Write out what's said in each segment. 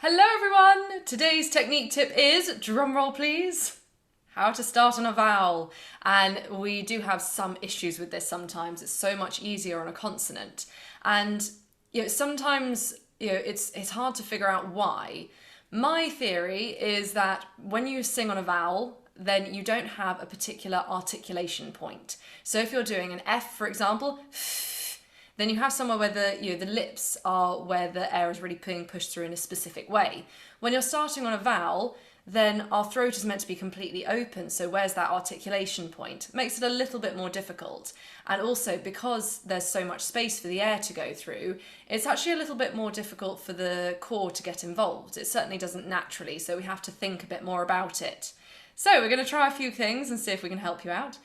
Hello everyone! Today's technique tip is, drumroll please, how to start on a vowel. And we do have some issues with this sometimes. It's so much easier on a consonant. And sometimes it's hard to figure out why. My theory is that when you sing on a vowel, then you don't have a particular articulation point. So if you're doing an F, for example, then you have somewhere where the lips are where the air is really being pushed through in a specific way. When you're starting on a vowel, then our throat is meant to be completely open, so where's that articulation point? It makes it a little bit more difficult. And also, because there's so much space for the air to go through, it's actually a little bit more difficult for the core to get involved. It certainly doesn't naturally, so we have to think a bit more about it. So we're going to try a few things and see if we can help you out.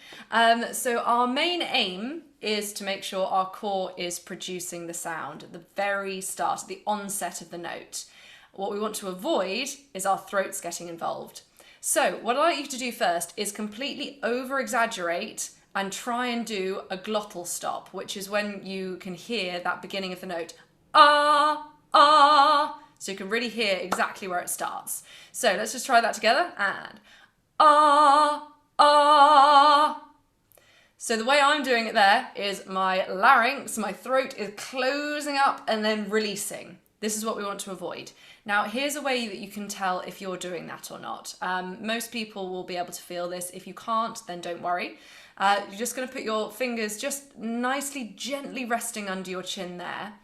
So our main aim is to make sure our core is producing the sound at the very start, at the onset of the note. What we want to avoid is our throats getting involved. So what I'd like you to do first is completely over-exaggerate and try and do a glottal stop, which is when you can hear that beginning of the note, ah, ah, so you can really hear exactly where it starts. So let's just try that together, and ah, ah. So the way I'm doing it there is my larynx, my throat is closing up and then releasing. This is what we want to avoid. Now, here's a way that you can tell if you're doing that or not. Most people will be able to feel this. If you can't, then don't worry. You're just going to put your fingers just nicely, gently resting under your chin there.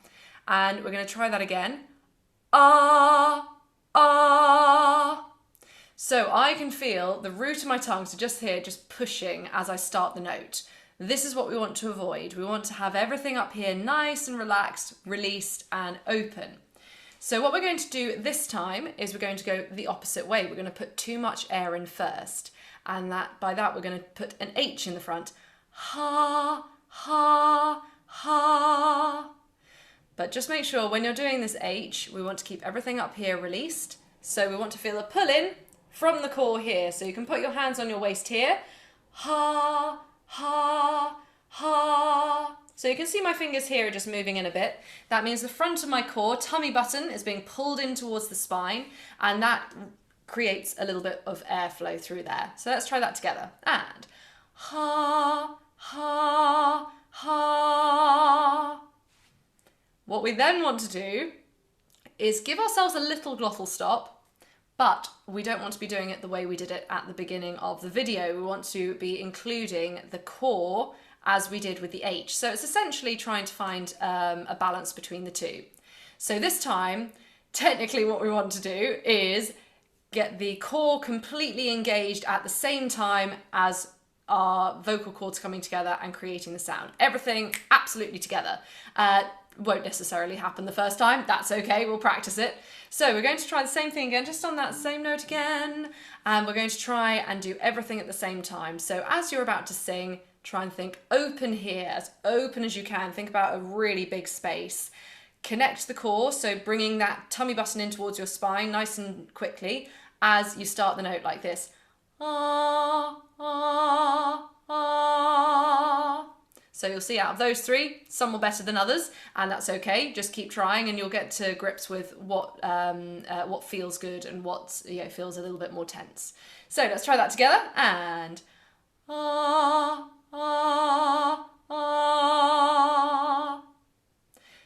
And we're going to try that again. Ah, ah. So I can feel the root of my tongue, so just here, just pushing as I start the note. This is what we want to avoid. We want to have everything up here nice and relaxed, released and open. So what we're going to do this time is we're going to go the opposite way. We're going to put too much air in first. And by that we're going to put an H in the front. Ha, ha, ha. But just make sure when you're doing this H, we want to keep everything up here released. So we want to feel a pull in from the core here. So you can put your hands on your waist here. Ha, ha, ha. So you can see my fingers here are just moving in a bit. That means the front of my core, tummy button, is being pulled in towards the spine, and that creates a little bit of airflow through there. So let's try that together. And ha, ha, ha. What we then want to do is give ourselves a little glottal stop, but we don't want to be doing it the way we did it at the beginning of the video. We want to be including the core as we did with the H. So it's essentially trying to find a balance between the two. So this time, technically what we want to do is get the core completely engaged at the same time as our vocal cords coming together and creating the sound. Everything absolutely together. Won't necessarily happen the first time. That's okay, we'll practice it. So we're going to try the same thing again, just on that same note again. And we're going to try and do everything at the same time. So as you're about to sing, try and think open here, as open as you can. Think about a really big space. Connect the core, so bringing that tummy button in towards your spine nice and quickly as you start the note like this. Ah, ah, ah. So you'll see out of those three, some were better than others, and that's okay. Just keep trying and you'll get to grips with what feels good and what feels a little bit more tense. So let's try that together, and ah, ah, ah.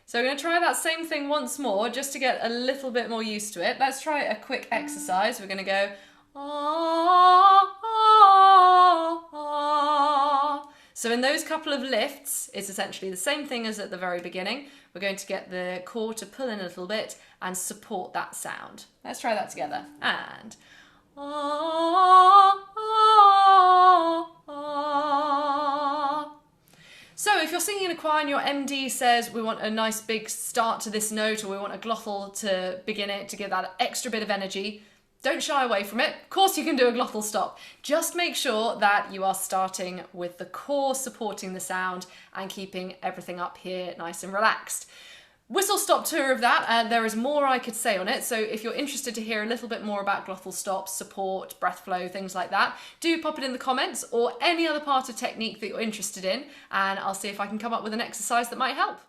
So we're going to try that same thing once more just to get a little bit more used to it. Let's try a quick exercise. We're going to go ah, ah, ah. So in those couple of lifts, it's essentially the same thing as at the very beginning. We're going to get the core to pull in a little bit and support that sound. Let's try that together. And ah, ah, ah. So if you're singing in a choir and your MD says we want a nice big start to this note, or we want a glottal to begin it to give that extra bit of energy, don't shy away from it. Of course you can do a glottal stop. Just make sure that you are starting with the core supporting the sound and keeping everything up here nice and relaxed. Whistle stop tour of that, and there is more I could say on it, so if you're interested to hear a little bit more about glottal stops, support, breath flow, things like that, do pop it in the comments, or any other part of technique that you're interested in, and I'll see if I can come up with an exercise that might help.